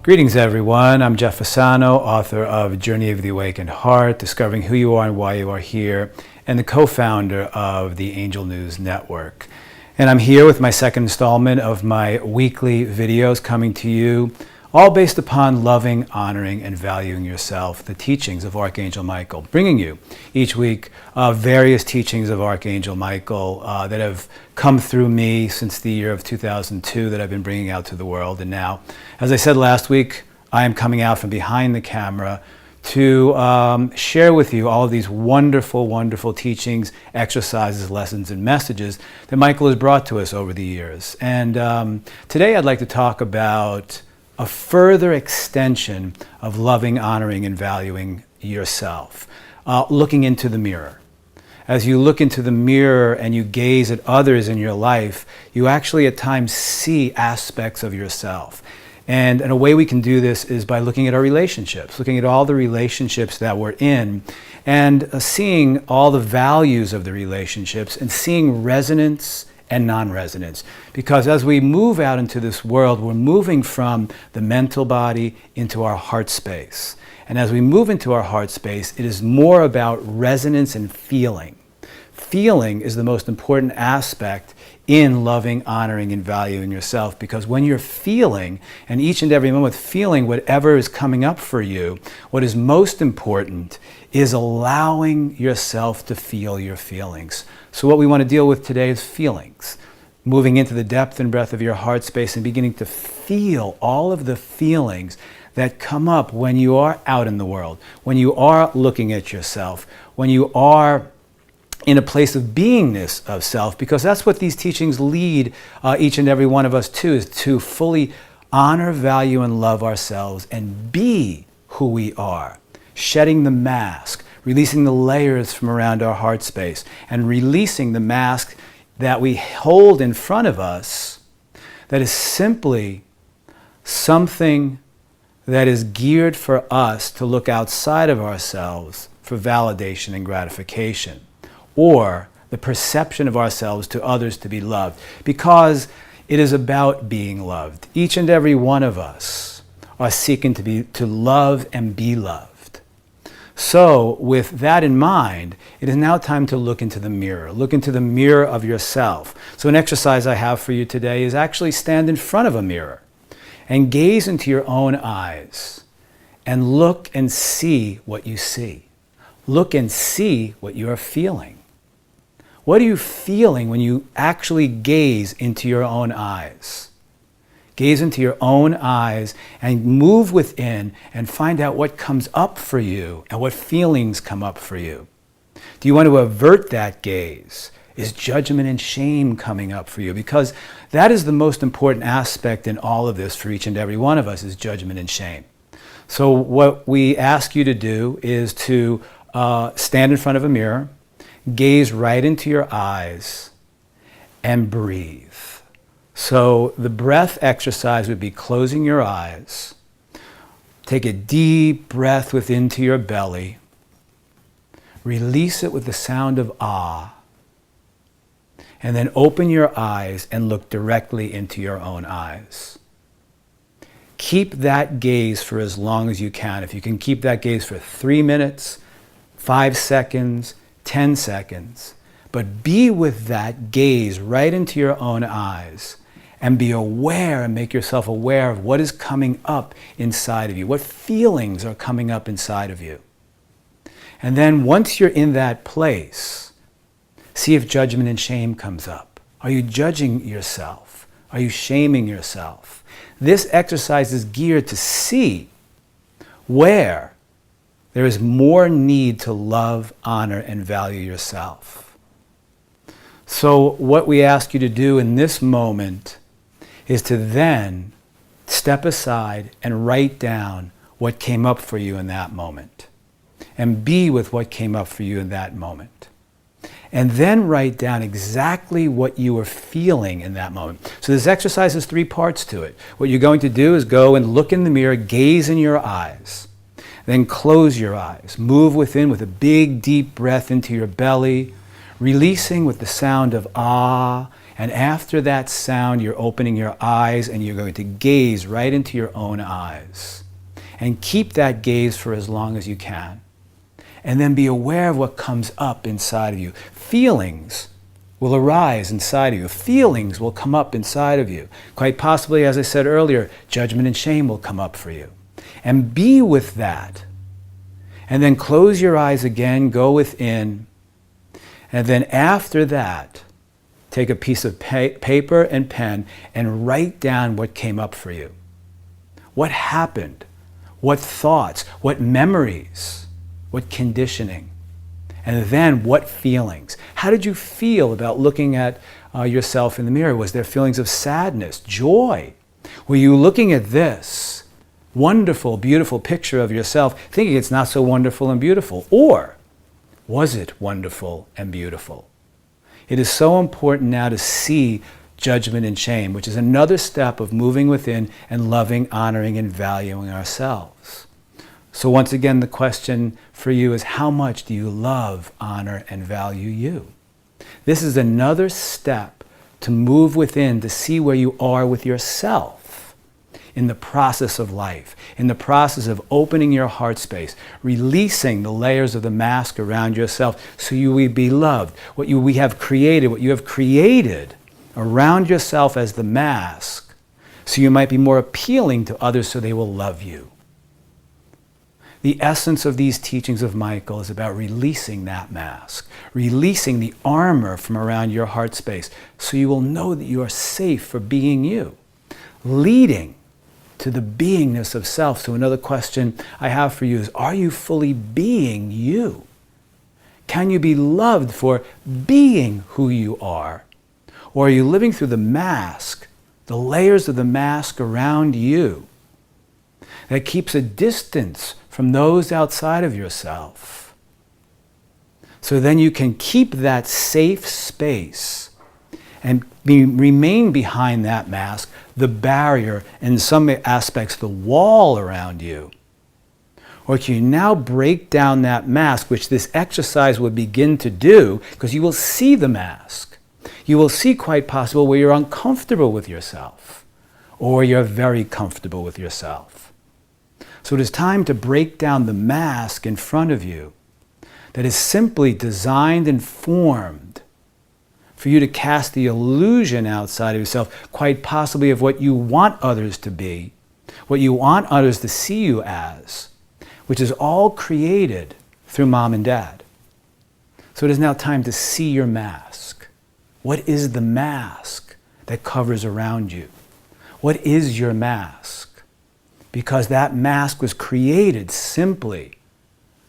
Greetings everyone, I'm Jeff Fasano, author of Journey of the Awakened Heart, Discovering Who You Are and Why You Are Here, and the co-founder of the Angel News Network. And I'm here with my second installment of my weekly videos coming to you, all based upon loving, honoring, and valuing yourself, the teachings of Archangel Michael, bringing you each week various teachings of Archangel Michael that have come through me since the year of 2002 that I've been bringing out to the world. And now, as I said last week, I am coming out from behind the camera to share with you all of these wonderful, wonderful teachings, exercises, lessons, and messages that Michael has brought to us over the years. And today I'd like to talk about a further extension of loving, honoring, and valuing yourself, looking into the mirror. As you look into the mirror and you gaze at others in your life, you actually at times see aspects of yourself. And a way we can do this is by looking at our relationships, looking at all the relationships that we're in, and seeing all the values of the relationships and seeing resonance and non-resonance. Because as we move out into this world, we're moving from the mental body into our heart space. And as we move into our heart space, it is more about resonance and feeling. Feeling is the most important aspect in loving, honoring, and valuing yourself, because when you're feeling, and each and every moment feeling whatever is coming up for you, what is most important is allowing yourself to feel your feelings. So what we want to deal with today is feelings. Moving into the depth and breadth of your heart space and beginning to feel all of the feelings that come up when you are out in the world, when you are looking at yourself, when you are in a place of beingness of self, because that's what these teachings lead each and every one of us to, is to fully honor, value, and love ourselves and be who we are, shedding the mask, releasing the layers from around our heart space, and releasing the mask that we hold in front of us that is simply something that is geared for us to look outside of ourselves for validation and gratification, or the perception of ourselves to others to be loved, because it is about being loved. Each and every one of us are seeking to love and be loved. So with that in mind, it is now time to look into the mirror. Look into the mirror of yourself. So an exercise I have for you today is actually stand in front of a mirror and gaze into your own eyes and look and see what you see. Look and see what you are feeling. What are you feeling when you actually gaze into your own eyes? Gaze into your own eyes and move within and find out what comes up for you and what feelings come up for you. Do you want to avert that gaze? Is judgment and shame coming up for you? Because that is the most important aspect in all of this for each and every one of us, is judgment and shame. So what we ask you to do is to stand in front of a mirror, gaze right into your eyes, and breathe. So the breath exercise would be closing your eyes. Take a deep breath within to your belly. Release it with the sound of ah. And then open your eyes and look directly into your own eyes. Keep that gaze for as long as you can. If you can keep that gaze for 3 minutes, 5 seconds, 10 seconds, but be with that gaze right into your own eyes and be aware and make yourself aware of what is coming up inside of you, what feelings are coming up inside of you. And then once you're in that place, see if judgment and shame comes up. Are you judging yourself? Are you shaming yourself? This exercise is geared to see where there is more need to love, honor, and value yourself. So what we ask you to do in this moment is to then step aside and write down what came up for you in that moment. And be with what came up for you in that moment. And then write down exactly what you were feeling in that moment. So this exercise has 3 parts to it. What you're going to do is go and look in the mirror, gaze in your eyes. Then close your eyes. Move within with a big, deep breath into your belly, releasing with the sound of ah, And after that sound, you're opening your eyes and you're going to gaze right into your own eyes. And keep that gaze for as long as you can. And then be aware of what comes up inside of you. Feelings will arise inside of you. Feelings will come up inside of you. Quite possibly, as I said earlier, judgment and shame will come up for you. And be with that. And then close your eyes again, go within. And then after that, take a piece of paper and pen and write down what came up for you. What happened? What thoughts? What memories? What conditioning? And then what feelings? How did you feel about looking at yourself in the mirror? Was there feelings of sadness, joy? Were you looking at this wonderful, beautiful picture of yourself thinking it's not so wonderful and beautiful? Or was it wonderful and beautiful? It is so important now to see judgment and shame, which is another step of moving within and loving, honoring, and valuing ourselves. So once again, the question for you is, how much do you love, honor, and value you? This is another step to move within, to see where you are with yourself in the process of life, in the process of opening your heart space, releasing the layers of the mask around yourself so you will be loved. What you have created around yourself as the mask, so you might be more appealing to others so they will love you. The essence of these teachings of Michael is about releasing that mask, releasing the armor from around your heart space so you will know that you are safe for being you, leading to the beingness of self. So another question I have for you is, are you fully being you? Can you be loved for being who you are? Or are you living through the mask, the layers of the mask around you that keeps a distance from those outside of yourself? So then you can keep that safe space and remain behind that mask, the barrier, in some aspects, the wall around you. Or can you now break down that mask, which this exercise will begin to do, because you will see the mask. You will see, quite possible, where you're uncomfortable with yourself, or you're very comfortable with yourself. So it is time to break down the mask in front of you that is simply designed and formed for you to cast the illusion outside of yourself, quite possibly of what you want others to be, what you want others to see you as, which is all created through mom and dad. So it is now time to see your mask. What is the mask that covers around you? What is your mask? Because that mask was created simply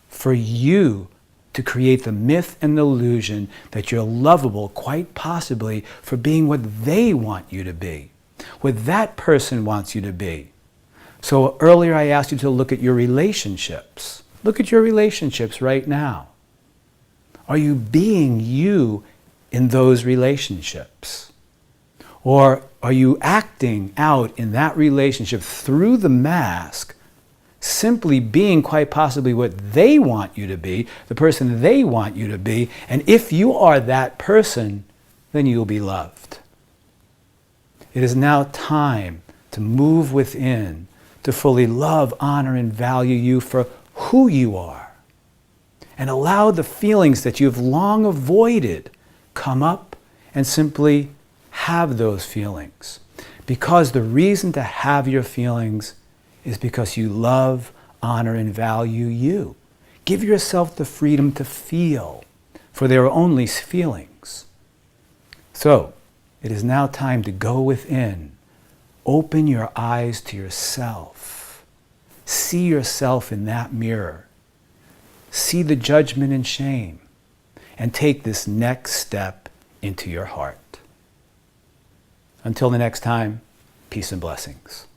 for you to create the myth and illusion that you're lovable, quite possibly for being what they want you to be, what that person wants you to be. So earlier I asked you to look at your relationships. Look at your relationships right now. Are you being you in those relationships? Or are you acting out in that relationship through the mask, simply being quite possibly what they want you to be, the person they want you to be, and if you are that person, then you'll be loved. It is now time to move within, to fully love, honor, and value you for who you are, and allow the feelings that you have long avoided come up and simply have those feelings. Because the reason to have your feelings is because you love, honor, and value you. Give yourself the freedom to feel, for they are only feelings. So, it is now time to go within. Open your eyes to yourself. See yourself in that mirror. See the judgment and shame. And take this next step into your heart. Until the next time, peace and blessings.